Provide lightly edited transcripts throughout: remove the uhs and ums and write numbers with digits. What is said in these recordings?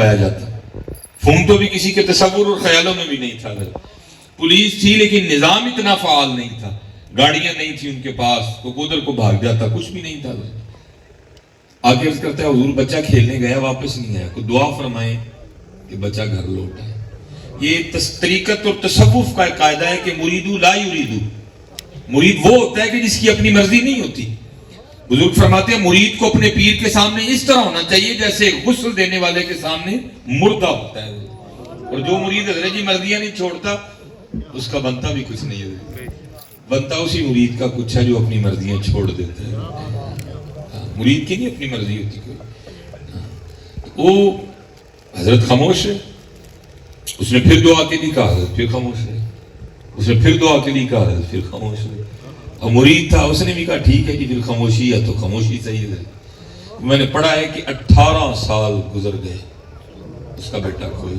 پایا جاتا. فون تو بھی کسی کے تصور اور خیالوں میں بھی نہیں تھا. پولیس تھی لیکن نظام اتنا فعال نہیں تھا, گاڑیاں نہیں تھی ان کے پاس, تو ادھر کو بھاگ جاتا, کچھ بھی نہیں تھا. آگے عرض کرتا ہے حضور بچہ کھیلنے گیا واپس نہیں آیا, کوئی دعا فرمائیں کہ بچہ گھر لوٹ آئے. یہ طریقت اور تصوف کا قاعدہ ہے کہ مریدو لا یریدو, مرید وہ ہوتا ہے کہ جس کی اپنی مرضی نہیں ہوتی. بزرگ فرماتے ہیں مرید کو اپنے پیر کے سامنے اس طرح ہونا چاہیے جیسے غسل دینے والے کے سامنے مردہ ہوتا ہے. اور جو مرید حضرت جی مرضیاں نہیں چھوڑتا اس کا بنتا بھی کچھ نہیں ہے, بنتا اسی مرید کا کچھ ہے جو اپنی مرضیاں چھوڑ دیتا ہے. مرید کی نہیں اپنی مرضی ہوتی کوئی. وہ حضرت خاموش ہے, اس نے پھر دعا کے لیے کہا, حضرت پھر خاموش ہے. اس نے پھر دعا کے لیے کہا, حضرت پھر خاموش ہے. اور مرید تھا, اس نے بھی کہا ٹھیک ہے کہ پھر خاموشی ہے تو خاموشی صحیح ہے. میں نے پڑھا ہے کہ 18 سال گزر گئے اس کا بیٹا کوئی,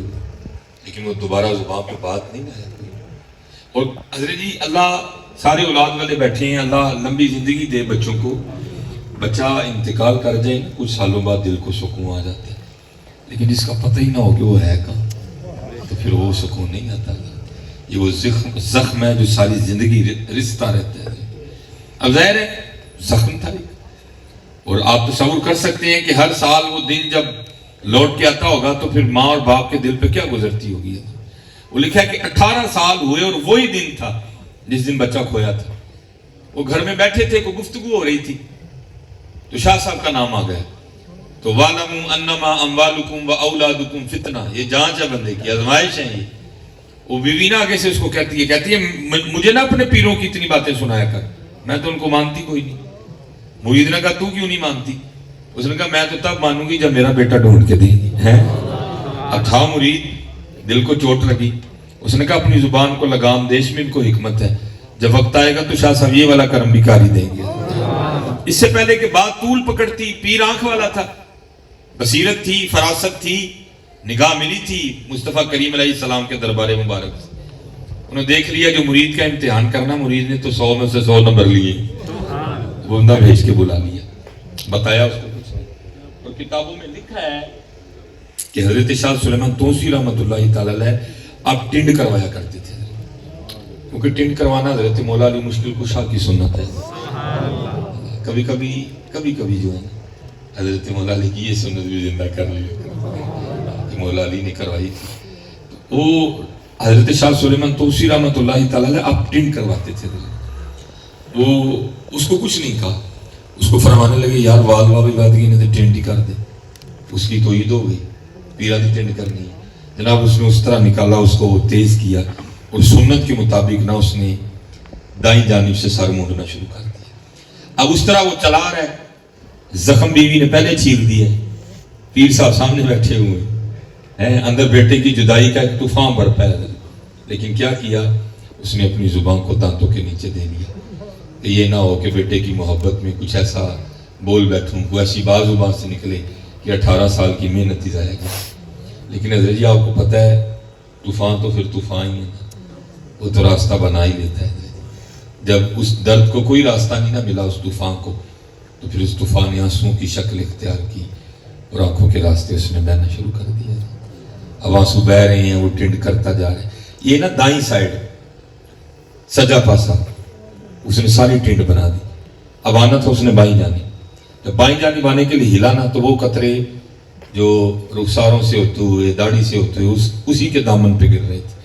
لیکن وہ دوبارہ زبان پہ بات نہیں آیا. اور حضرت جی اللہ سارے اولاد والے بیٹھے ہیں, اللہ لمبی زندگی دے بچوں کو. بچہ انتقال کر جائے کچھ سالوں بعد دل کو سکون آ جاتا ہے, لیکن جس کا پتہ ہی نہ ہو کہ وہ ہے کہاں تو پھر وہ سکون نہیں آتا. یہ وہ زخم ہے جو ساری زندگی رستا رہتا ہے. اب ظاہر ہے زخم تھا, اور آپ تصور کر سکتے ہیں کہ ہر سال وہ دن جب لوٹ کے آتا ہوگا تو پھر ماں اور باپ کے دل پہ کیا گزرتی ہوگی. وہ لکھا ہے کہ 18 سال ہوئے اور وہی دن تھا جس دن بچہ کھویا تھا. وہ گھر میں بیٹھے تھے, کوئی گفتگو ہو رہی تھی تو شاہ صاحب کا نام آ گیا. تو وَعْلَمُوا أَنَّمَا أَمْوَالُكُمْ وَأَوْلَادُكُمْ فِتْنَةٌ, یہ جانچ ہے بندے کی, آزمائش ہے. یہ وہ بیوی نا آگے سے اس کو کہتی ہے مجھے نا اپنے پیروں کی اتنی باتیں سنایا کر, میں تو ان کو مانتی کوئی نہیں. مرید نے کہا تو کیوں نہیں مانتی؟ اس نے کہا میں تو تب مانوں گی جب میرا بیٹا ڈھونڈ کے دے ہے. اب تھا مرید, دل کو چوٹ لگی. اس نے کہا اپنی زبان کو لگام, دیش میں ان کو حکمت ہے, جب وقت آئے گا تو شاہ صاحب یہ والا کرم بھی کاری دیں گے. اس سے پہلے کہ بات طول پکڑتی, پیر آنکھ والا تھا, بصیرت تھی, فراست تھی, نگاہ ملی تھی مصطفیٰ کریم علیہ السلام کے دربار مبارک سے. انہوں نے دیکھ لیا جو مرید کا امتحان کرنا, مرید نے تو 100 میں سے 100 نمبر لیے, وہ بندہ بھیج کے بلا لیا, بتایا اس کو کچھ نہیں. اور کتابوں میں لکھا ہے کہ حضرت شاہ سلیمان توسی رحمۃ اللہ تعالی علیہ آپ ٹنڈ کروایا کرتے تھے, کیونکہ ٹنڈ کروانا حضرت مولا علی مشکل کشا کی سنت ہے. کبھی کبھی جو ہے نا حضرت مولا علی کی یہ سنت بھی زندہ کر لی, مولا علی نے کروائی تھی. وہ حضرت شاہ سلیمان توسی رحمۃ اللہ تعالی علیہ آپ ٹنڈ کرواتے تھے. وہ اس کو کچھ نہیں کہا, اس کو فرمانے لگے یار واضح وادگی نے تو ٹنڈ ہی کر دے, اس کی تو عید ہو گئی, پیرا دی ٹنڈ کرنی ہے. جناب اس نے اس طرح نکالا, اس کو تیز کیا, اور سنت کے مطابق نہ اس نے دائیں جانب سے سر مونڈنا شروع کر دیا. اب اس طرح وہ چلا رہا ہے, زخم بیوی نے پہلے چھیل دیا, پیر صاحب سامنے بیٹھے ہوئے ہیں, اندر بیٹے کی جدائی کا ایک طوفان برپا ہے. لیکن کیا کیا اس نے, اپنی زبان کو دانتوں کے نیچے دے لیا کہ یہ نہ ہو کہ بیٹے کی محبت میں کچھ ایسا بول بیٹھوں, کوئی ایسی بات زبان سے نکلے کہ 18 سال کی محنت ہی ضائع گئی. لیکن حضرت جی آپ کو پتہ ہے طوفان تو پھر طوفان ہی ہے, وہ تو راستہ بنا ہی لیتا ہے. جب اس درد کو کوئی راستہ نہیں نہ ملا اس طوفان کو, تو پھر اس طوفان نے آنسوؤں کی شکل اختیار کی اور آنکھوں کے راستے اس نے بہنا شروع کر دیا. اب آنسو بہ رہے ہیں, وہ ٹنڈ کرتا جا رہے ہیں. یہ نا دائیں سائڈ سجا پاسا اس نے ساری ٹنڈ بنا دی. اب آنا تھا اس نے بائیں جانی, جب بائیں جانب آنے کے لیے ہلانا تو وہ قطرے جو رخساروں سے ہوتے ہوئے, داڑھی سے ہوتے ہوئے اسی کے دامن پہ گر رہے تھے.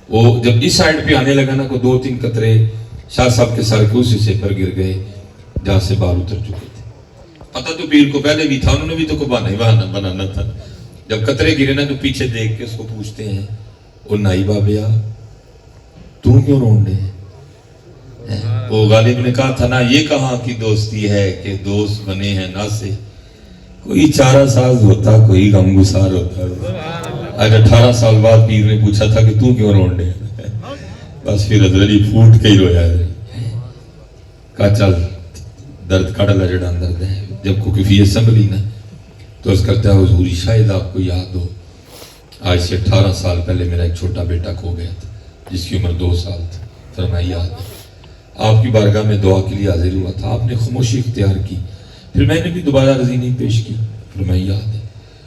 وہ جب اس سائڈ پہ آنے لگا نا کو 2-3 قطرے شاہ صاحب کے سر کے اس حصے پر گر گئے جہاں سے بال اتر چکے تھے. پتہ تو پیر کو پہلے بھی تھا, انہوں نے بھی تو کو بہانا بنانا تھا. جب قطرے گرے نا تو پیچھے دیکھ کے اس کو پوچھتے ہیں, او نائی بابیا تو کیوں رون رہے ہیں؟ وہ غالب نے کہا تھا نا یہ کہاں کی دوستی ہے کہ دوست بنے ہیں نا سے, کوئی چارہ ساز ہوتا کوئی غم گسار ہوتا. آج 18 سال بعد پیر نے پوچھا تھا کہ تو کیوں رون رہے ہیں, بس پھر حضرت جی پھوٹ کے ہی رویا ہے. کہا چل درد کڑ لجڑا درد ہے. جب کو کفیت سنبھلی نا تو اس کرتا ہے حضور شاید آپ کو یاد ہو آج سے 18 سال پہلے میرا ایک چھوٹا بیٹا کھو گیا تھا جس کی عمر 2 سال تھی. فرمایا یاد ہے, آپ کی بارگاہ میں دعا کے لیے حاضر ہوا تھا, آپ نے خاموشی اختیار کی, پھر میں نے بھی دوبارہ عرضی نہیں پیش کی. فرمایا یاد ہے.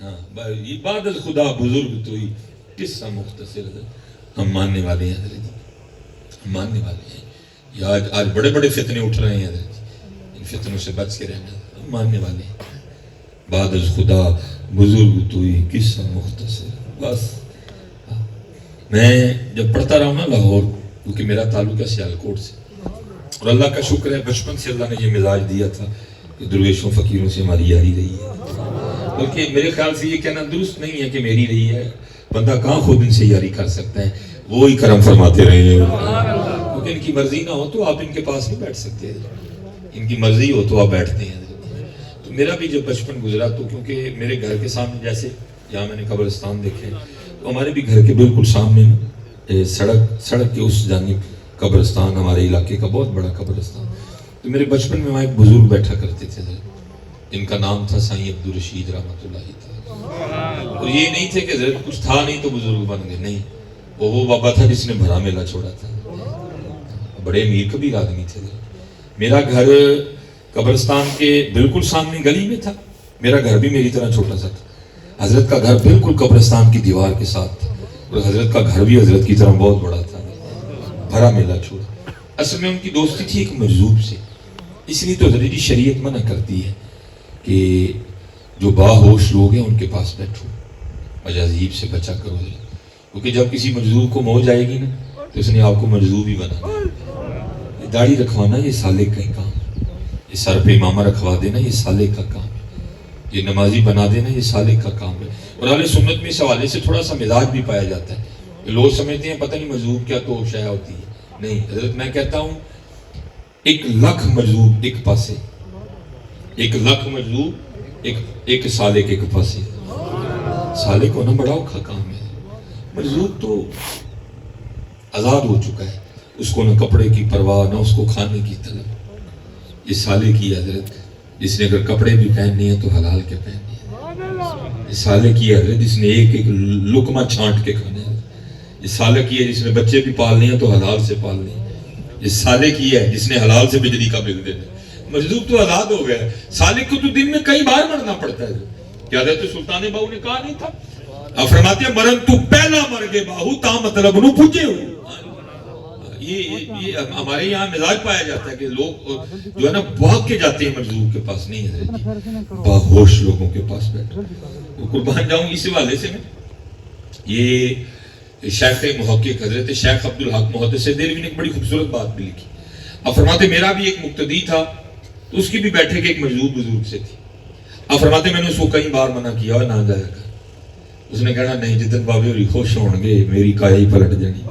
یہ بعد از خدا بزرگ تو ہی قصہ مختصر ہے. ہم ماننے والے ہیں حضرت جی, ہم ماننے والے ہیں. یہ آج بڑے بڑے فتنے اٹھ رہے ہیں حضرت جی, ان فتنوں سے بچ کے رہنا. ہم ماننے والے ہیں. بعد از خدا بزرگ تو ہی قصہ مختصر. بس میں جب پڑھتا رہا ہوں نا لاہور, کیونکہ میرا تعلق ہے سیالکوٹ سے, اور اللہ کا شکر ہے بچپن سے اللہ نے یہ مزاج دیا تھا کہ درویشوں فقیروں سے ہماری یاری رہی ہے. بلکہ میرے خیال سے یہ کہنا درست نہیں ہے کہ میری رہی ہے. بندہ کہاں خود ان سے یاری کر سکتا ہے, وہی کرم فرماتے رہے ہیں. کیونکہ ان کی مرضی نہ ہو تو آپ ان کے پاس نہیں بیٹھ سکتے, ان کی مرضی ہو تو آپ بیٹھتے ہیں. تو میرا بھی جب بچپن گزرا تو کیونکہ میرے گھر کے سامنے, جیسے یہاں میں نے قبرستان دیکھے, تو ہمارے بھی گھر کے بالکل سامنے سڑک کے اس جانب قبرستان, ہمارے علاقے کا بہت بڑا قبرستان. تو میرے بچپن میں وہاں ایک بزرگ بیٹھا کرتے تھے, ان کا نام تھا سائیں عبدالرشید رحمۃ اللہ تعالی. اور یہ نہیں تھے کہ حضرت کچھ تھا نہیں تو بزرگ بن گئے, نہیں, وہ بابا تھا جس نے بھرا میلہ چھوڑا تھا. بڑے امیر کبیر آدمی تھے. میرا گھر قبرستان کے بالکل سامنے گلی میں تھا. میرا گھر بھی میری طرح چھوٹا سا تھا. حضرت کا گھر بالکل قبرستان کی دیوار کے ساتھ تھا, اور حضرت کا گھر بھی حضرت کی طرح بہت بڑا تھا. بھرا میلہ چھوڑا. اصل میں ان کی دوستی تھی ایک مجذوب سے, اس لیے تو حضرت شریعت منع کرتی ہے کہ جو باہوش لوگ ہیں ان کے پاس بیٹھو, مجاذیب سے بچا کرو. کیونکہ جب کسی مجذوب کو موج آئے گی نا تو اس نے آپ کو مجذوب ہی بنا. داڑھی رکھوانا یہ سالک کا ہی کام ہے, یہ سر پہ امامہ رکھوا دینا یہ سالک کا کام ہے, یہ نمازی بنا دینا یہ سالک کا کام ہے. اور اہل سنت میں اس حوالے سے تھوڑا سا مزاج بھی پایا جاتا ہے. لوگ سمجھتے ہیں پتہ نہیں مجذوب کیا تو شے ہوتی ہے. نہیں حضرت, میں کہتا ہوں 1,00,000 مجذوب ایک پاسے, 1,00,000 مجذوب ایک سالک ایک پاسے. سالک ہونا بڑا اوکھا کام ہے. مجذوب تو آزاد ہو چکا ہے, اس کو نہ کپڑے کی پرواہ نہ اس کو کھانے کی طلب. یہ سالک کی حضرت جس نے اگر کپڑے بھی پہننے ہیں تو حلال کے پہننے ہیں. یہ سالک کی حضرت جس نے ایک ایک لقمہ چھانٹ کے کھانا ہے. یہ سالک کی ہے جس نے بچے بھی پالنے ہیں تو حلال سے پالنے ہیں. یہ سالک کی ہے جس نے حلال سے بجلی کا بل دینا. مجذوب تو آزاد ہو گیا ہے. سالک کو تو دن میں کئی بار مرنا پڑتا ہے. کیا حضرت سلطان باہو نے کہا نہیں تھا, آپ فرماتے ہیں مرن تو پہلا مر گے باہو تا مطلب نو پوچھے ہو. یہ ہمارے یہاں مزاج پایا جاتا ہے کہ لوگ جو ہے نا بھاگ کے جاتے ہیں مجذوب کے پاس. نہیں حضرت جی, باہوش لوگوں کے پاس بیٹھو. قربان جاؤں اس حوالے سے میں یہ شیخ محقق حضرت شیخ عبدالحق محدث دہلوی نے ایک بڑی خوبصورت بات بھی لکھی. اب فرماتے میرا بھی ایک مقتدی تھا تو اس کی بھی بیٹھے کہ ایک مجذوب بزرگ سے تھی. اب فرماتے میں نے اس کو کئی بار منع کیا اور نہ جایا کر. اس نے کہنا نہیں جتن بابے ہوری خوش ہوں گے میری کایا ہی پلٹ جانی.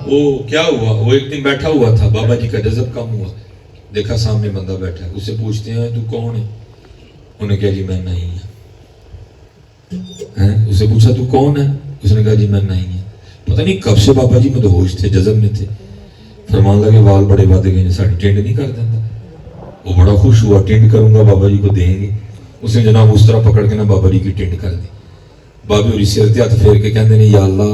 وہ کیا ہوا, وہ ایک دن بیٹھا ہوا تھا, بابا جی کا جذب کم ہوا, دیکھا سامنے بندہ بیٹھا ہے. اس سے پوچھتے ہیں تو کون ہے؟ انہیں کہا جی میں نہیں ہوں. اس سے پوچھا تو کون ہے؟ اس نے کہا جی میں نہیں ہوں. پتہ نہیں کب سے بابا جی مدہوش تھے, جذب میں تھے. فرمان لگے وال بڑے ود گئے, ساڑی ٹینڈ نہیں کر دینا. وہ بڑا خوش ہوا, ٹینڈ کروں گا بابا جی کو دیں گے. اس نے جناب اس طرح پکڑ کے نا بابا جی کی ٹینڈ کر دی. بابے ہوری سر تے ہاتھ پھیر کے کہندے نے یا اللہ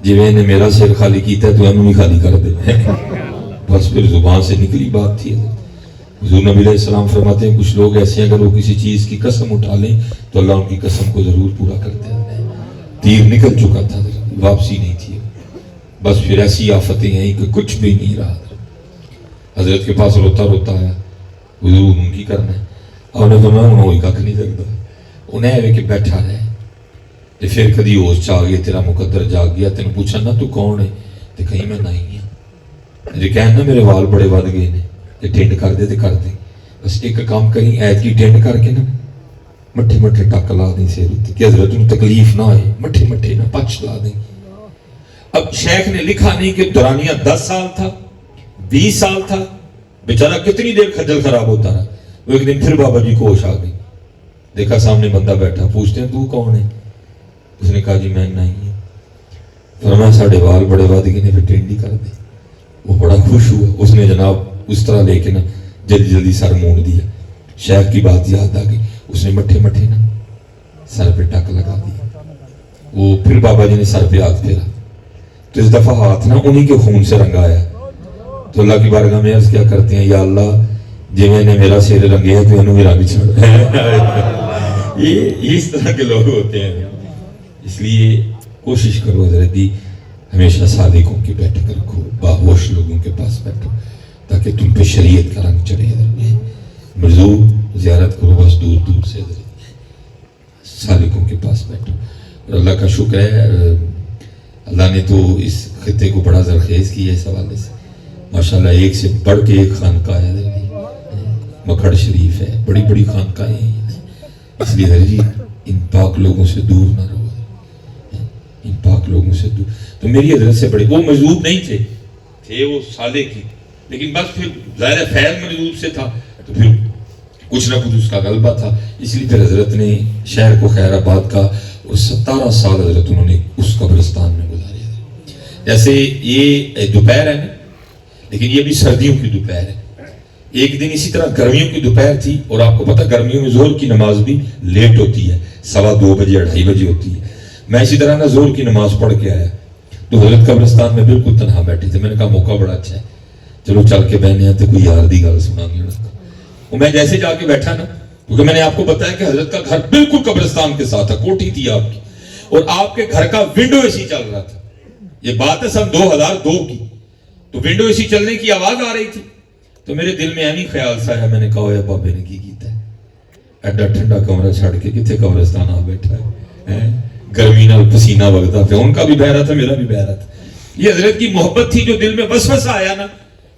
جویں نے میرا سر خالی کیتا ہے تو اینوں بھی خالی کر دے. بس پھر زبان سے نکلی بات تھی. حضور نبی علیہ السلام فرماتے ہیں کچھ لوگ ایسے ہیں اگر وہ کسی چیز کی قسم اٹھا لیں تو اللہ ان کی قسم کو ضرور پورا کرتے ہیں. تیر نکل چکا تھا, واپسی نہیں تھی. بس پھر ایسی آفتیں ہیں کہ کچھ بھی نہیں رہا. حضرت کے پاس روتا روتا آیا, حضور ان کی کرنا ہے. اور انہیں فرمایا انہوں کوئی کھ نہیں لگتا, انہیں ہے کہ بیٹھا رہے. تے پھر کدی ہوش چ آ گیا, تیرا مقدر جاگ گیا, تینوں پوچھا نا تو کون ہے, تے کہیں میں نہیں ہوں. جی کہنا میرے وال بڑے ود گئے نے, تے ٹینڈ کر دے تے کر دے. بس ایک کام کریں, ایت کی ٹینڈ کر کے نا مٹھے مٹھے ٹک لا دیں سیر اتنے کہ حضرت انہیں تکلیف نہ آئے. مٹھے مٹھے نا پچ لا دیں. اب شیخ نے لکھا نہیں کہ دورانیہ 10 سال تھا 20 سال تھا, بیچارہ کتنی دیر خجل خراب ہوتا رہا. وہ ایک دن پھر بابا جی کو ہوش آ گئی, دیکھا سامنے بندہ بیٹھا, پوچھتے ہیں تو کون ہے؟ اس نے کہا جی میں نہیں ہوں. فرمایا ساڑھے وال بڑے ود گئے نے, پھر ٹینڈی کر دے. وہ بڑا خوش ہوا. اس نے جناب اس طرح لے کے نا جلدی جلدی سر مونڈ دیا. شیخ کی بات یاد آ گئی, اس نے مٹھے مٹھے نا سر پہ ٹک لگا دیا. وہ پھر بابا جی نے سر پہ ہاتھ پھیرا تو اس دفعہ ہاتھ نا انہی کے خون سے رنگایا. تو اللہ کی بارگاہ میں عرض کیا کرتے ہیں, یا اللہ جی میں نے میرا سر رنگے ہے تو انہوں بھی رنگ چھوڑ. یہ اس طرح کے لوگ ہوتے ہیں. اس لیے کوشش کرو حضرت جی ہمیشہ صادقوں کی بیٹھک رکھو, باہوش لوگوں کے پاس بیٹھو تاکہ تم پہ شریعت کا رنگ چڑھے. مزدور زیارت کرو بس دور دور سے, صادقوں کے پاس بیٹھو. اور اللہ کا شکر ہے اللہ نے تو اس خطے کو بڑا زرخیز کیا ہے اس حوالے سے. ماشاءاللہ ایک سے بڑھ کے ایک خانقاہ ہے, مکھڑ شریف ہے, بڑی بڑی خانقاہیں ہیں. اس لیے حضرت جی ان پاک لوگوں سے دور نہ رہو, ان پاک لوگوں سے دور. تو میری حضرت سے بڑے وہ مجذوب نہیں تھے وہ صادق کی, لیکن بس پھر ظاہر فیض مجذوب سے تھا تو پھر کچھ نہ کچھ اس کا غلبہ تھا. اس لیے پھر حضرت نے شہر کو خیر آباد کا اور 17 سال حضرت انہوں نے اس قبرستان میں گزارے. جیسے یہ دوپہر ہے نا, لیکن یہ بھی سردیوں کی دوپہر ہے. ایک دن اسی طرح گرمیوں کی دوپہر تھی, اور آپ کو پتہ گرمیوں میں ظہر کی نماز بھی لیٹ ہوتی ہے, 2:15 بجے 2:30 بجے ہوتی ہے. میں اسی طرح نا ظہر کی نماز پڑھ کے آیا تو حضرت قبرستان میں بالکل تنہا بیٹھے تھے. میں نے کہا موقع بڑا اچھا ہے, چلو چل کے بہنے آتے کوئی یار دی گل سنا گے. اور میں جیسے جا کے بیٹھا نا, کیونکہ میں نے آپ کو بتایا کہ حضرت کا گھر بالکل قبرستان کے ساتھ تھا, کوٹھی تھی آپ کی, اور آپ کے گھر کا ونڈو اے سی چل رہا تھا. یہ بات ہے سن 2002 کی, تو ونڈو اے سی چلنے کی آواز آ رہی تھی. تو میرے دل میں ایویں خیال سا ہے, میں نے کہا بابے نے کی کیتا ہے, ایڈا ٹھنڈا کمرہ چھڑ کے کتنے قبرستان آ بیٹھا ہے, گرمی نال پسینہ وگدا پہ, ان کا بھی بہ رہا تھا میرا بھی بہ رہا تھا. یہ حضرت کی محبت تھی جو دل میں وسوسہ آیا نا,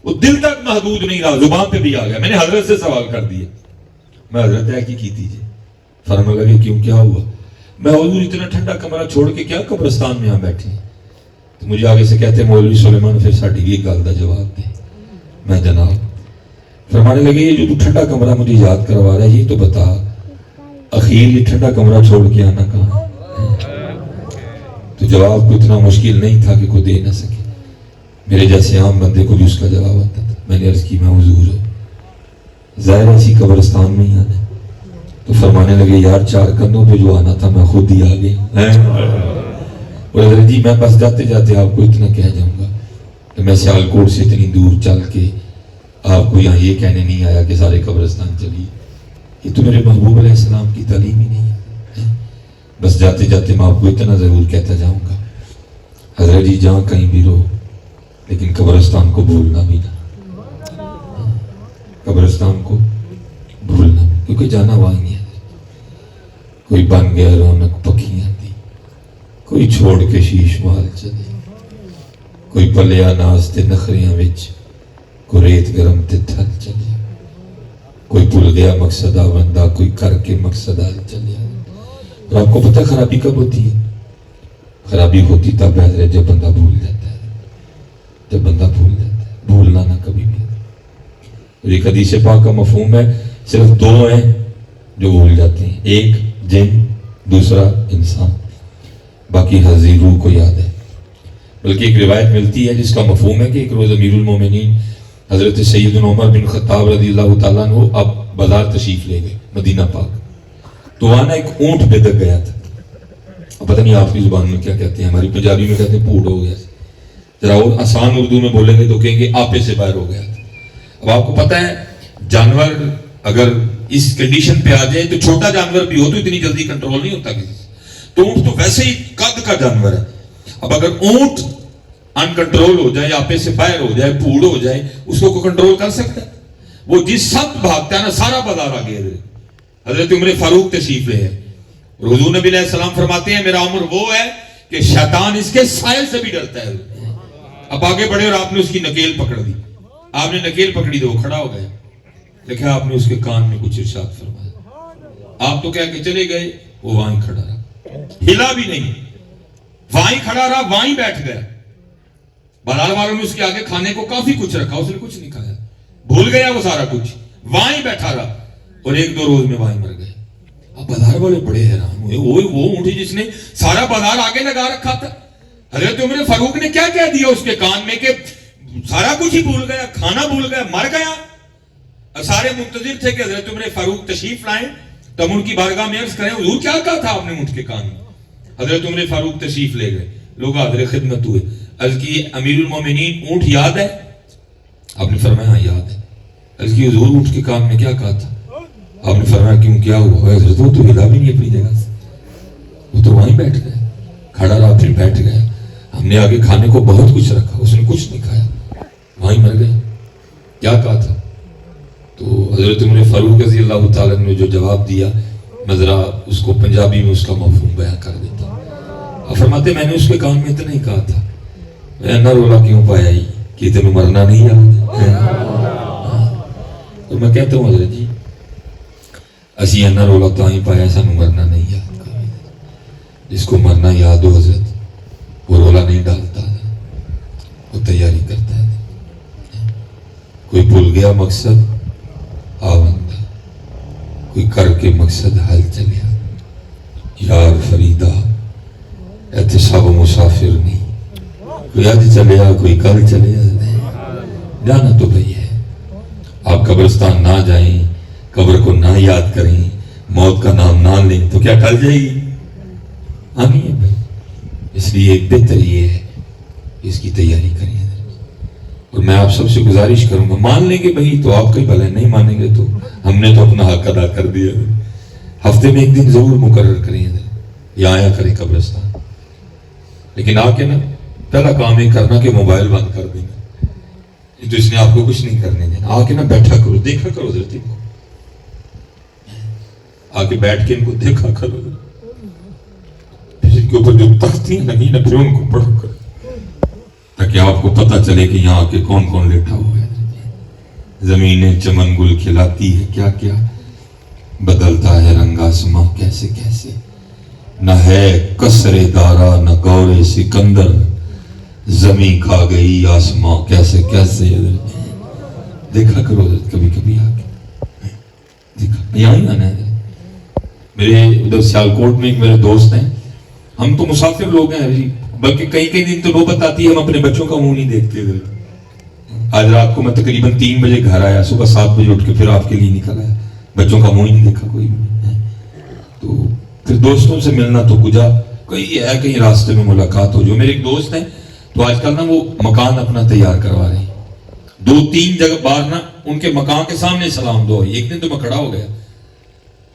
وہ دل تک محدود نہیں رہا, زبان پہ بھی آ گیا. میں نے حضرت سے سوال کر دیے, میں حضرت ہے کی تیجے. فرمانے لگے کیوں, کیا ہوا؟ میں حضور اتنا ٹھنڈا کمرہ چھوڑ کے کیا قبرستان میں یہاں بیٹھے ہیں؟ تو مجھے آگے سے کہتے مولوی سلیمان پھر ساڈی بھی ایک گل دا جواب دے. میں جناب. فرمانے لگے یہ جو تو ٹھنڈا کمرہ مجھے یاد کروا رہا ہے, یہ تو بتا اخیر یہ ٹھنڈا کمرہ چھوڑ کے آنا کہاں؟ تو جواب کو اتنا مشکل نہیں تھا کہ کوئی دے نہ سکے. میرے جیسے عام بندے کو بھی اس کا جواب آتا تھا. میں نے عرض کی میں حضور ظاہر اسی قبرستان میں ہی آنا. تو فرمانے لگے یار 4 کندھوں پہ جو آنا تھا میں خود ہی آ گیا. اور حضرت جی میں بس جاتے جاتے آپ کو اتنا کہہ جاؤں گا کہ میں سیالکوٹ سے اتنی دور چل کے آپ کو یہاں یہ کہنے نہیں آیا کہ سارے قبرستان چلیے. یہ تو میرے محبوب علیہ السلام کی تعلیم ہی نہیں ہے. بس جاتے جاتے میں آپ کو اتنا ضرور کہتا جاؤں گا, حضرت جی جہاں کہیں بھی رہو لیکن قبرستان کو بھولنا بھی نہ, قبرستان کو بھولنا بھی, کیونکہ جانا وہاں نہیں ہے. کوئی بن گیا رونق پکیاں دی, کوئی چھوڑ کے شیش محل چلے, کوئی پلیا ناز تے نخریاں وچ, کوئی ریت گرم تے تھل چلے, کوئی بھول گیا مقصد بندہ, کوئی کر کے مقصد چلے. اور آپ کو پتہ خرابی کب ہوتی ہے؟ خرابی ہوتی تب ہے جب بندہ بھول جاتا ہے, جب بندہ بھول جاتا ہے. بھولنا نہ کبھی بھی. اور ایک حدیث پاک کا مفہوم ہے صرف 2 ہیں جو بھول جاتے ہیں, ایک جن, دوسرا انسان, باقی حضیر روح کو یاد ہے. بلکہ ایک روایت ملتی ہے جس کا مفہوم ہے کہ ایک روز امیر المومنین حضرت سیدنا عمر بن خطاب رضی اللہ تعالیٰ عنہ اب بازار تشریف لے گئے مدینہ پاک. تو وہاں نا ایک اونٹ بدک گیا تھا. اب پتہ نہیں آپ کی زبان میں کیا کہتے ہیں, ہماری پنجابی میں کہتے ہیں پھوڑ ہو گیا. ذرا اور آسان اردو میں بولیں گے تو کہیں گے آپے سے باہر ہو گیا تھا. اب آپ کو پتہ ہے جانور اگر اس کنڈیشن پہ آ جائے تو چھوٹا جانور بھی ہو تو اتنی جلدی کنٹرول نہیں ہوتا کسی سے. تو اونٹ تو ویسے ہی قد کا جانور ہے. اب اگر اونٹ ان کنٹرول ہو جائے, آپے سے باہر ہو جائے, پھوڑ ہو جائے, اس کو کنٹرول کر سکتا ہے؟ وہ جس سخت بھاگتا ہے نا سارا بازار آگے. حضرت عمر فاروق تشریف لے ہیں, حضور نبی علیہ السلام فرماتے ہیں میرا عمر وہ ہے کہ شیطان اس کے سائل سے بھی ڈرتا ہے. اب آگے بڑھے اور آپ نے اس کی نکیل پکڑ دی. آپ نے نکیل پکڑی تو وہ کھڑا ہو گیا. دیکھا آپ نے اس کے کان میں کچھ ارشاد فرمایا. آپ تو کہہ کے چلے گئے, وہ وہاں ہی کھڑا رہا, ہلا بھی نہیں, وہاں ہی کھڑا رہا, وہاں ہی بیٹھ گیا. بازار والوں نے اس کے آگے کھانے کو کافی کچھ رکھا, اس نے کچھ نہیں کھایا, بھول گیا وہ سارا کچھ, وہاں ہی بیٹھا رہا, اور 1-2 روز میں وہاں ہی مر گئے. اب بازار والے بڑے حیران ہوئے, وہ اونٹی جس نے سارا بازار آگے لگا رکھا تھا, حضرت عمر فاروق نے کیا کہہ دیا اس کے کان میں کہ سارا کچھ ہی بھول گیا, کھانا بھول گیا, مر گیا. سارے منتظر تھے کہ حضرت عمر فاروق تشریف لائیں تو ہم ان کی بارگاہ میں عرض کریں حضور کیا کہا تھا آپ نے اونٹ کے کان میں. حضرت عمر فاروق تشریف لے گئے, لوگ حاضر خدمت ہوئے. عرض کی امیر المومنین اونٹ یاد ہے؟ آپ نے فرمایا ہاں یاد ہے. عرض کی حضور اونٹ کے کان میں کیا کہا تھا؟ آپ نے فرمایا کیوں کیا ہوا؟ حضرت وہ تو ہلا بھی نہیں اپنی جگہ سے, وہ تو وہیں بیٹھ گیا, کھڑا رہا پھر بیٹھ گیا. ہم نے آگے کھانے کو بہت کچھ رکھا, اس نے کچھ نہیں کھایا, وہیں مر گیا. کیا کہا تھا؟ تو حضرت عمر فاروق رضی اللہ تعالیٰ نے جو جواب دیا, میں ذرا اس کو پنجابی میں اس کا مفہوم بیان کر دیتا ہوں. فرماتے میں نے اس کے کان میں اتنا ہی کہا تھا, اینا رولا کیوں پایا ہی کہ تمہیں مرنا نہیں یاد. تو میں کہتا ہوں حضرت جی اسی اینا رولا تو ہی پایا سانو مرنا نہیں یاد. جس کو مرنا یاد ہو حضرت وہ رولا نہیں ڈالتا, وہ تیاری کرتا ہے. کوئی بھول گیا مقصد آوندہ, کوئی کر کے مقصد حل چلیا. یار فریدہ ایتھے سب مسافر نہیں, کوئی آج چلیا کوئی کل چلیا. جانا تو بھئی ہے. آپ قبرستان نہ جائیں, قبر کو نہ یاد کریں, موت کا نام نہ لیں تو کیا کل جائے گی؟ آنی ہے بھائی. اس لیے بہتر یہ ہے اس کی تیاری کریں. اور میں آپ سب سے گزارش کروں گا, مان لیں گے بھائی تو آپ کا ہی بھلا ہے, نہیں مانیں گے تو ہم نے تو اپنا حق ادا کر دیا. ہفتے میں ایک دن ضرور مقرر کریں یا آیا کریں قبرستان. لیکن آ کے نا پہلا کام یہ کرنا کہ موبائل بند کر دینا, تو اس نے آپ کو کچھ نہیں کرنے دینا. آ کے نا بیٹھا کرو, دیکھا کرو حضرت کو, آ کے بیٹھ کے ان کو دیکھا کرو, پھر ان کے اوپر جو تختیاں لگی نا پھر ان کو پڑھو کرو, تاکہ آپ کو پتہ چلے کہ یہاں کے کون کون لیٹا ہوا ہے. زمینیں چمن گل کھلاتی ہے کیا کیا, بدلتا ہے رنگ آسماں کیسے کیسے. نہ ہے قصر دارا نہ گور سکندر, زمین کھا گئی آسماں کیسے کیسے. دیکھا کرو حضرت کبھی کبھی آ کے, دیکھا یہاں ہی آنا ہے. میرے ادھر سیالکوٹ میں ایک میرے دوست ہیں, ہم تو مسافر لوگ ہیں جی, بلکہ کئی دن تو نوبت آتی ہے ہم اپنے بچوں کا منہ نہیں دیکھتے. آج رات کو میں تقریباً 3 بجے گھر آیا, صبح 7 بجے اٹھ کے پھر آپ کے لیے نکل آیا, بچوں کا منہ ہی نہیں دیکھا کوئی بھی. تو پھر دوستوں سے ملنا تو کجا, کوئی ہے کہیں راستے میں ملاقات ہو. جو میرے ایک دوست ہیں تو آج کل نا وہ مکان اپنا تیار کروا رہے ہیں, 2-3 جگہ باہر نا ان کے مکان کے سامنے سلام دعا ہوئی. ایک دن تو میں کھڑا ہو گیا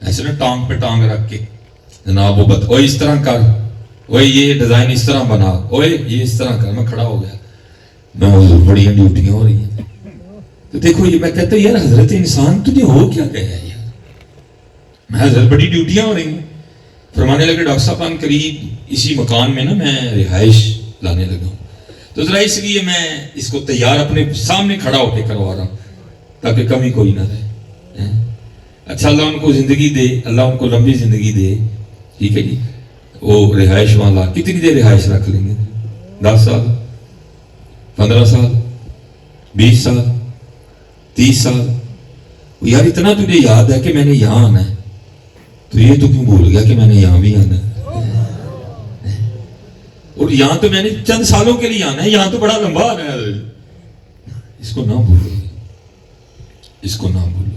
ایسے نا ٹانگ پہ ٹانگ رکھ کے, جناب وہ بتا اوے اس طرح کر, اوے یہ ڈیزائن اس طرح بنا, اوے یہ اس طرح کر. میں کھڑا ہو گیا, میں بڑی ڈیوٹیاں ہو رہی ہیں. تو دیکھو یہ میں کہتا ہوں یار حضرت انسان تجھے ہو کیا گیا ہے یار, میں حضرت بڑی ڈیوٹیاں ہو رہی ہیں. فرمانے لگے ڈاکٹر صاحب ان قریب اسی مکان میں نا میں رہائش لانے لگا ہوں, تو ذرا اس لیے میں اس کو تیار اپنے سامنے کھڑا ہو کے کروا رہا ہوں تاکہ کمی کوئی نہ رہے. اچھا اللہ ان کو زندگی دے, اللہ ان کو لمبی زندگی دے. ٹھیک ہے جی, وہ رہائش والا کتنی دیر رہائش رکھ لیں گے؟ 10 سال, 15 سال, 20 سال, 30 سال. یار اتنا تجھے یاد ہے کہ میں نے یہاں آنا ہے, تو یہ تو کیوں بھول گیا کہ میں نے یہاں بھی آنا ہے؟ اور یہاں تو میں نے چند سالوں کے لیے آنا ہے, یہاں تو بڑا لمبا آنا ہے. اس کو نہ بھولو, اس کو نہ بھولو,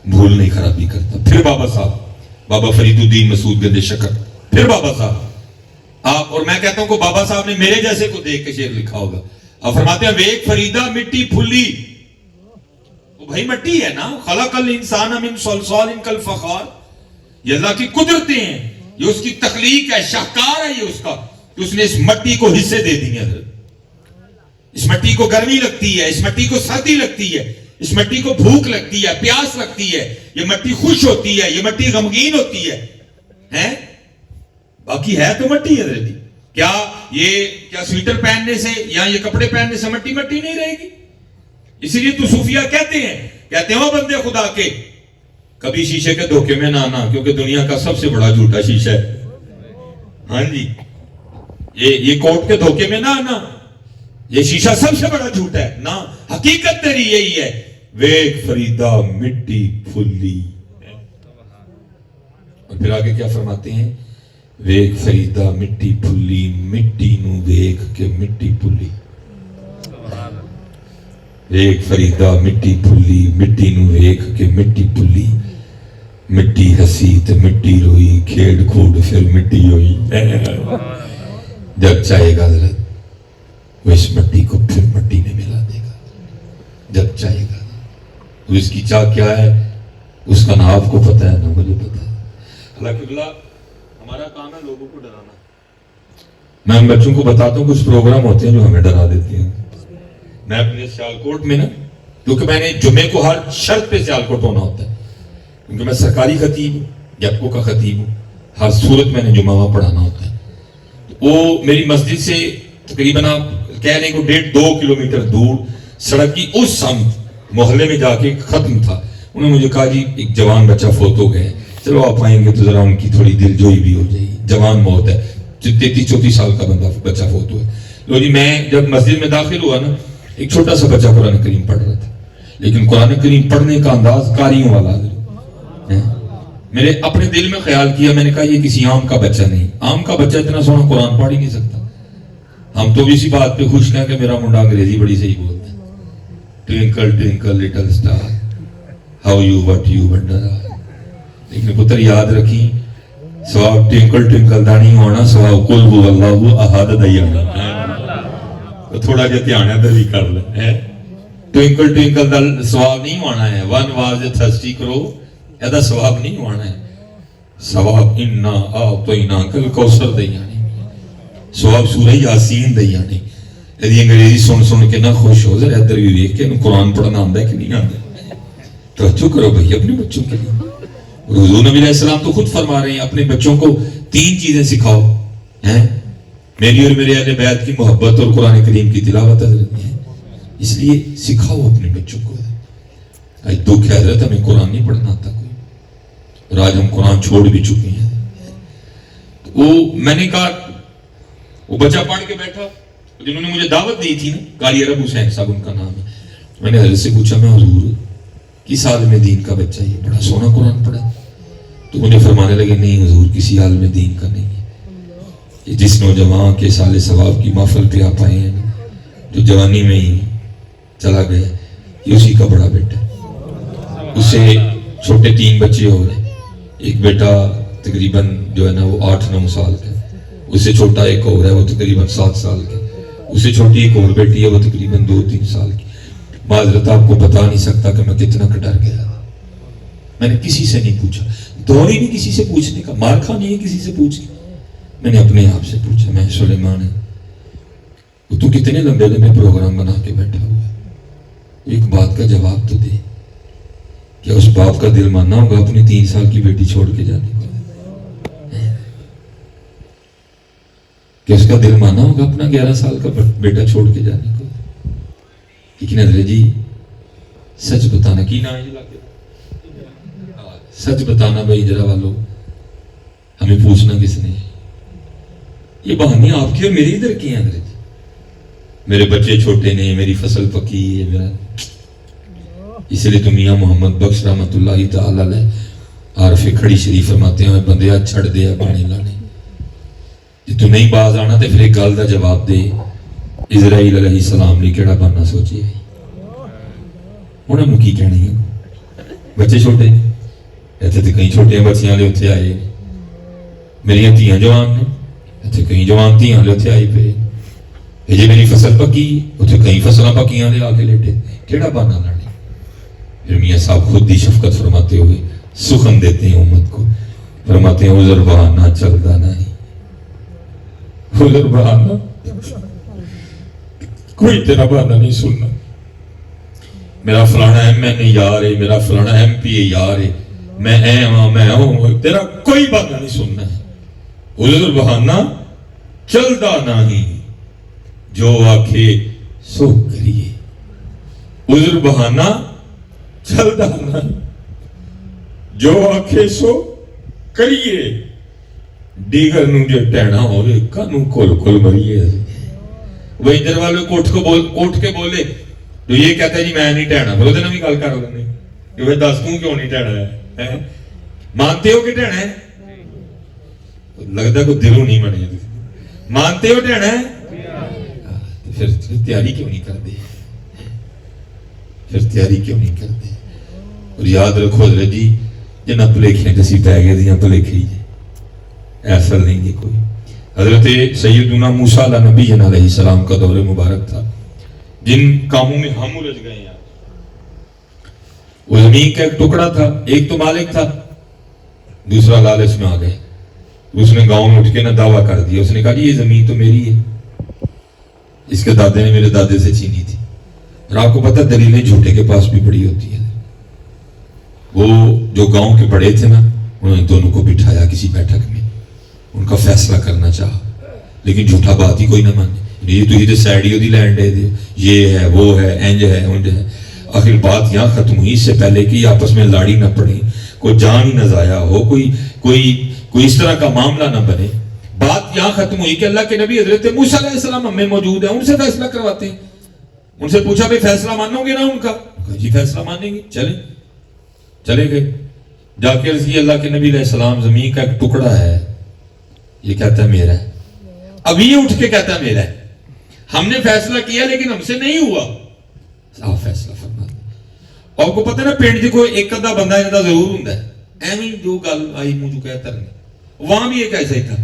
بھول نہیں خرابی کرتا. پھر بابا صاحب, بابا فرید الدین مسعود گنج شکر, پھر بابا صاحب آپ, اور میں کہتا ہوں کہ بابا صاحب نے میرے جیسے کو دیکھ کے شعر لکھا ہوگا. آپ فرماتے ہیں ویک فریدہ مٹی پھلی, وہ بھائی مٹی ہے نا, خلق الانسان من صلصال کالفخار. یہ اللہ کی قدرتیں ہیں, یہ اس کی تخلیق ہے, شاہکار ہے یہ اس کا, کہ اس نے اس مٹی کو حصے دے دی ہیں. اس مٹی کو گرمی لگتی ہے, اس مٹی کو سردی لگتی ہے, اس مٹی کو بھوک لگتی ہے, پیاس لگتی ہے, یہ مٹی خوش ہوتی ہے, یہ مٹی غمگین ہوتی ہے. باقی ہے تو مٹی ہے حضرت. کیا سویٹر پہننے سے یا یہ کپڑے پہننے سے مٹی نہیں رہے گی؟ اسی لیے تو صوفیہ کہتے ہیں وہ بندے خدا کے کبھی شیشے کے دھوکے میں نہ آنا, کیونکہ دنیا کا سب سے بڑا جھوٹا شیشہ ہے. ہاں جی, یہ کوٹ کے دھوکے میں نہ آنا, یہ شیشہ سب سے بڑا جھوٹ ہے نا. حقیقت تیری یہی ہے, ویک فریدہ مٹی پھلی. اور پھر آگے کیا فرماتے ہیں؟ ویک فریدہ مٹی پھلی, مٹی نو ویک کے مٹی پھلی. ویک فریدہ مٹی پھلی, مٹی نو ویک کے مٹی پھلی. مٹی ہسی تے مٹی روئی, کھیڑ کھوڑ پھر مٹی ہوئی. جب چاہے گا حضرت وہ اس مٹی کو پھر مٹی میں ملا دے گا, جب چاہے گا. اور اس کی چاہ کیا ہے؟ اس کا نہ آپ کو پتہ ہے نہ مجھے پتہ ہے. اللہ قبلہ ہمارا کام ہے لوگوں کو ڈرانا. میں ان بچوں کو بتاتا ہوں کچھ پروگرام ہوتے ہیں جو ہمیں ڈرا دیتے ہیں. میں اپنے سیالکوٹ میں نا، کیونکہ میں نے جمعے کو ہر شرط پہ سیالکوٹ ہونا ہوتا ہے، کیونکہ میں سرکاری خطیب ہوں، جپکو کا خطیب ہوں، ہر صورت میں نے جمعہ وہاں پڑھانا ہوتا ہے. وہ میری مسجد سے تقریباً آپ کہہ لیں کہ 1.5-2 کلومیٹر دور سڑک کی اس سمت محلے میں جا کے ختم تھا. انہوں نے مجھے کہا جی ایک جوان بچہ فوت ہو گئے، چلو آپ آئیں گے تو ذرا ان کی تھوڑی دل جوئی بھی ہو جائے گی. جوان موت ہے، 33-34 سال کا بچہ فوت ہوا ہے. لو جی میں جب مسجد میں داخل ہوا نا، ایک چھوٹا سا بچہ قرآن کریم پڑھ رہا تھا، لیکن قرآن کریم پڑھنے کا انداز قاریوں والا ہے. میرے اپنے دل میں خیال کیا، میں نے کہا یہ کسی عام کا بچہ نہیں، عام کا بچہ اتنا سونا قرآن پڑھ ہی نہیں سکتا. ہم تو اسی بات پہ خوش ہیں کہ میرا منڈا انگریزی بڑی صحیح بولتا ہے. Twinkle twinkle little star how you what you wonder. لیکن پتر یاد رکھی، سواب ٹوینکل ٹوینکل دا نہیں ہونا، سواب قل هو اللہ احد دا ہی ہونا. تھوڑا جہا دھیان ادھر بھی کر لیں. ٹوینکل ٹوینکل دا سواب نہیں ہونا ہے. ون واز اے تھرسٹی کرو، ایدا سواب نہیں ہونا ہے. سواب انا اعطیناک الکوثر دے یعنی سواب سورہ یاسین دے یعنی. یدی انگریزی سن کے نہ خوش ہو، ذرا ادھر بھی دیکھ کے قرآن پڑھنا آتا ہے کہ نہیں آتا. توجہ کرو بھائی اپنے بچوں کے لیے. حضور نبی علیہ السلام تو خود فرما رہے ہیں اپنے بچوں کو 3 چیزیں سکھاؤ. میری اور میرے اہل بیت کی محبت اور قرآن کریم کی تلاوت حضرت ہے، اس لیے سکھاؤ اپنے بچوں کو. آج دکھ ہے حضرت ہمیں قرآن نہیں پڑھنا آتا کوئی، اور آج ہم قرآن چھوڑ بھی چکے ہیں. وہ میں نے کہا وہ بچہ پڑھ کے بیٹھا، جنہوں نے مجھے دعوت دی تھی نا، قاری عرب حسین صاحب ان کا نام ہے. میں نے حضرت سے پوچھا میں حضور کس عالم دین کا بچہ یہ بڑا سونا قرآن پڑھا؟ تو مجھے فرمانے لگے نہیں حضور کسی عالم دین کا نہیں ہے، یہ جس نوجوان کے سال ثواب کی محفل پہ آپ آئے ہیں جو جوانی میں ہی چلا گیا، یہ اسی کا بڑا بیٹا ہے. اس سے چھوٹے 3 بچے ہو رہے، ایک بیٹا تقریباً جو ہے نا وہ 8-9 سال کا، اس سے چھوٹا ایک اور ہے وہ تقریباً 7 سال کا، اس سے چھوٹی ایک اور بیٹی ہے وہ تقریباً 2-3 سال کی. معذرت آپ کو بتا نہیں سکتا کہ میں کتنا ڈر گیا. میں نے کسی سے نہیں پوچھا، دور ہی نہیں کسی سے پوچھنے کا، مار کھانی ہے کسی سے پوچھ کے. میں نے اپنے آپ سے پوچھا، میں سلیمان ہے تو کتنے لمبے لمبے پروگرام بنا کے بیٹھا ہوا ہے، ایک بات کا جواب تو دے. کیا اس باپ کا دل ماننا ہوگا اپنی 3 سال کی بیٹی چھوڑ کے جانے کو؟ کہ اس کا دل مانا ہوگا اپنا 11 سال کا بیٹا چھوڑ کے جانے کو؟ لیکن حضرت جی سچ بتانا کی نہ سچ بتانا بھائی ذرا والوں، ہمیں پوچھنا کس نے؟ یہ بہانے آپ کے اور میرے ادھر کی ہیں. حضرت جی میرے بچے چھوٹے نہیں، میری فصل پکی ہے میرا، اس لیے تو میاں محمد بخش رحمت اللہ تعالی علیہ عارف کھڑی شریف فرماتے ہیں بندیا چھڑ دیا بانے لانے، جی تو نہیں باز آنا تے پھر ایک گل دا جواب دے. اسرائیل علیہ السلام نے کیڑا بننا سوچی ہے، انہوں نے کی کہنا ہے؟ بچے چھوٹے ایتھے تے کئی چھوٹے بچیاں لے اتھے آئے، میری دھیاں جوان نے ایتھے کئی جوان دھیاں لے اتھے آئی پہ. جی میری فصل پکی اتھے کئی فصلاں پکیاں لے آ کے لیٹے، کیڑا بہانا لانے؟ پھر میاں صاحب خود ہی شفقت فرماتے ہوئے سخن دیتے ہیں امت کو، فرماتے ہیں عذر بہانا چلتا نہیں، عذر بہانا کوئی تیرا بہانا نہیں سننا. میرا فلانا ایم این اے یار ہے، میرا فلانا ایم پی اے یار ہے، میں اے ہوں میں ہوں، تیرا کوئی بہانا نہیں سننا ہے. عذر بہانا چلتا نہیں، جو آکھے سو کریے. عذر بہانا چلتا نہیں، جو آکھے سو کریے. دیگر نو جو ٹہنا ہوئے کانو کھول کھول مریے. وہ ادھر والے کوٹ کے بولے تو یہ کہتا ہے جی میں نہیں ٹہنا، بولو دینا بھی گل کر لینے کہ وہ دس توں کیوں نہیں ٹہنا ہے؟ مانتے ہو کہ ٹہنا ہے؟ لگتا کوئی دلوں نہیں بنے. مانتے ہو ٹہنا ہے؟ پھر تیاری کیوں نہیں کرتے؟ پھر تیاری کیوں نہیں کرتے؟ اور یاد رکھو حضرت جی جنہ پلیکھیں جیسی پہ گئے دیاں پلیکھیں ہی ایسا نہیں جی کوئی. حضرت سیدنا موسیٰ نبی علیہ السلام کا دور مبارک تھا، جن کاموں میں ہم الجھ گئے ہیں وہ زمین کا ایک ٹکڑا تھا, ایک تو مالک تھا, دوسرا لالچ میں آ گئے. اس نے گاؤں میں اٹھ کے نہ دعویٰ کر دیا, اس نے کہا یہ زمین تو میری ہے, اس کے دادے نے میرے دادے سے چھینی تھی. اور آپ کو پتہ دلیلیں جھوٹے کے پاس بھی پڑی ہوتی ہیں. وہ جو گاؤں کے بڑے تھے نا, انہوں نے دونوں کو بٹھایا کسی بیٹھک میں, ان کا فیصلہ کرنا چاہا, لیکن جھوٹا بات ہی کوئی نہ مانے. یہ تو ہی سائڈ دی لینڈ ہے, یہ ہے وہ ہے, انج ہے اونج ہے. آخر بات یہاں ختم ہوئی, اس سے پہلے کہ آپس میں لاڑی نہ پڑے, کوئی جان ہی نہ ضائع ہو, کوئی اس طرح کا معاملہ نہ بنے. بات یہاں ختم ہوئی کہ اللہ کے نبی حضرت موسیٰ علیہ السلام ہمیں موجود ہیں, ان سے فیصلہ کرواتے ہیں. ان سے پوچھا بھئی فیصلہ مانو گے نا ان کا؟ جی فیصلہ مانیں گے. چلے گئے. جا کے عرض کی اللہ کے نبی علیہ السلام زمین کا ایک ٹکڑا ہے, یہ کہتا ہے میرا ہے. اب یہ اٹھ کے کہتا ہے میرا ہے. ہم نے فیصلہ کیا لیکن ہم سے نہیں ہوا. آپ فیصلہ فرما دیں. آپ کو پتہ نا پنڈ جی کوئی ایک ادھا بندہ ایسا ضرور ہوتا ہے, ایویں جو گل آئی منہ جو کہتا رہنے. وہاں بھی ایک ایسا ہی تھا.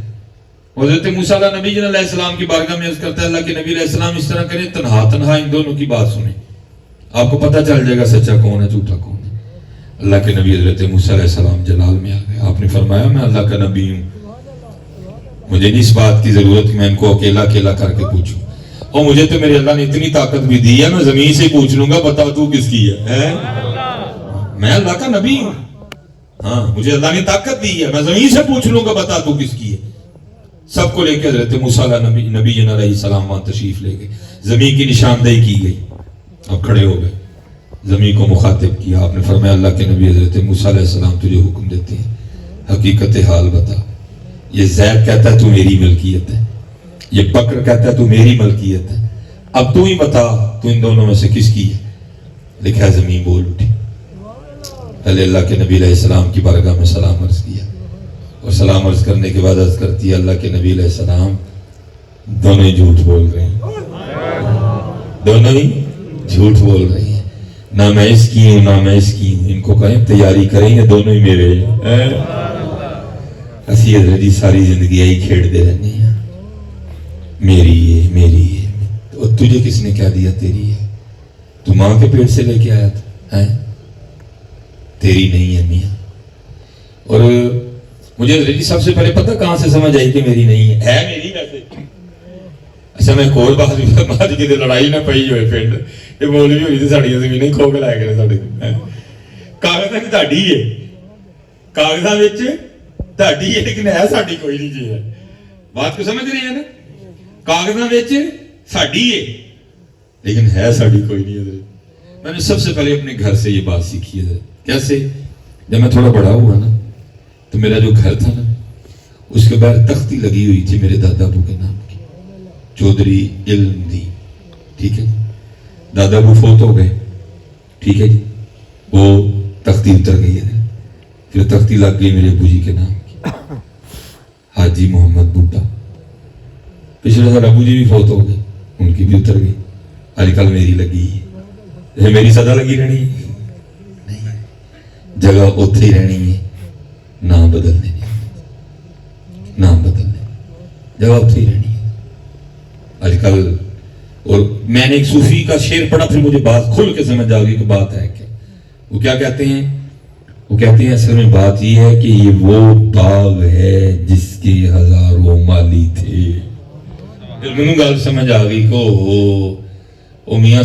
حضرت موسیٰ نبی علیہ السلام کی بارگاہ میں عرض کرتا ہے اللہ کے نبی علیہ السلام اس طرح کریں, تنہا ان دونوں کی بات سنیں, آپ کو پتہ چل جائے گا سچا کون ہے جھوٹا کون ہے. اللہ کے نبی حضرت موسیٰ علیہ السلام جلال میں آ گئے. آپ نے فرمایا میں اللہ کا نبی ہوں, مجھے نہیں اس بات کی ضرورت کہ میں ان کو اکیلا کر کے پوچھوں, اور مجھے تو میرے اللہ نے اتنی طاقت بھی دی ہے, میں زمین سے پوچھ لوں گا بتا تو کس کی ہے. میں اللہ کا نبی ہوں, ہاں مجھے اللہ نے طاقت دی ہے, میں زمین سے پوچھ لوں گا بتا تو کس کی ہے. سب کو لے کے حضرت موسیٰ نبی علیہ السلام وہاں تشریف لے گئے. زمین کی نشاندہی کی گئی. اب کھڑے ہو گئے, زمین کو مخاطب کیا. آپ نے فرمایا اللہ کے نبی حضرت موسیٰ علیہ السلام تجھے حکم دیتے ہیں, حقیقت حال بتا. یہ زید کہتا ہے تو میری ملکیت ہے, یہ بکر کہتا ہے تو میری ملکیت ہے, اب تو ہی بتا تو ان دونوں میں سے کس کی ہے. لکھا زمین بول اٹھی. پہلے اللہ کے نبی علیہ السلام کی بارگاہ میں سلام عرض کیا, اور سلام عرض کرنے کے بعد عرض کرتی ہے اللہ کے نبی علیہ السلام دونوں ہی جھوٹ بول رہے ہیں, دونوں ہی جھوٹ بول رہی ہیں. نہ میں اس کی ہوں نہ میں اس کی ہوں. ان کو کہیں تیاری کریں یہ دونوں ہی میرے ہیں. اسی حضرت جی ساری زندگی یہی کھیڑتے رہنے ہیں, میری ہے. اور تجھے کس نے کیا دیا تیری ہے؟ تو ماں کے پیٹ سے لے کے آیا تھا, تیری نہیں ہے میاں. اور مجھے حضرت جی سب سے پہلے پتہ کہاں سے سمجھ آئی کہ میری نہیں ہے میری ویسے. اچھا میں کوئی بات کی لڑائی نہ پئی ہوئے پنڈ, یہ مولوی ہوئی تھی ساڑی زمینیں کھو کے لائے گئے ساڑے کاغذاں کی تہاڈی ہے, کاغذاں وچ تہاڈی ہے لیکن ہے ساڈی کوئی نہیں جی ہے. بات کو سمجھ رہے ہیں نا, کاغذاں وچ ساڈی ہے لیکن ہے ساڈی کوئی نہیں. حضرت میں نے سب سے پہلے اپنے گھر سے یہ بات سیکھی ہے. کیسے؟ جب میں تھوڑا بڑا ہوا نا تو میرا جو گھر تھا نا اس کے باہر تختی لگی ہوئی تھی میرے دادا ابو کے نام کی, چودھری علم دی. ٹھیک ہے, دادا ابو فوت ہو گئے. ٹھیک ہے جی, وہ تختی اتر گئی ہے, پھر تختی لگ گئی میرے ابو جی کے نام کی, حاجی محمد بوٹا. پچھلے سال ابو جی بھی فوت ہو گئے, ان کی بھی اتر گئی. آج کل میری لگی ہے, میری صدا لگی رہنی ہے, جگہ اتھے ہی رہنی ہے, نام بدلنے جگہ اتھے ہی رہنی ہے آج کل. اور میں نے ایک صوفی کا شعر پڑھا, پھر مجھے بات کھل کے سمجھ آ گئی کہ بات ہے کیا. وہ کیا کہتے ہیں؟ وہ کہتے ہیں اصل میں بات یہ ہے کہ یہ وہ باغ ہے جس کے ہزاروں مالی تھے. پھر مجھے گل سمجھ آ گئی کہ او میاں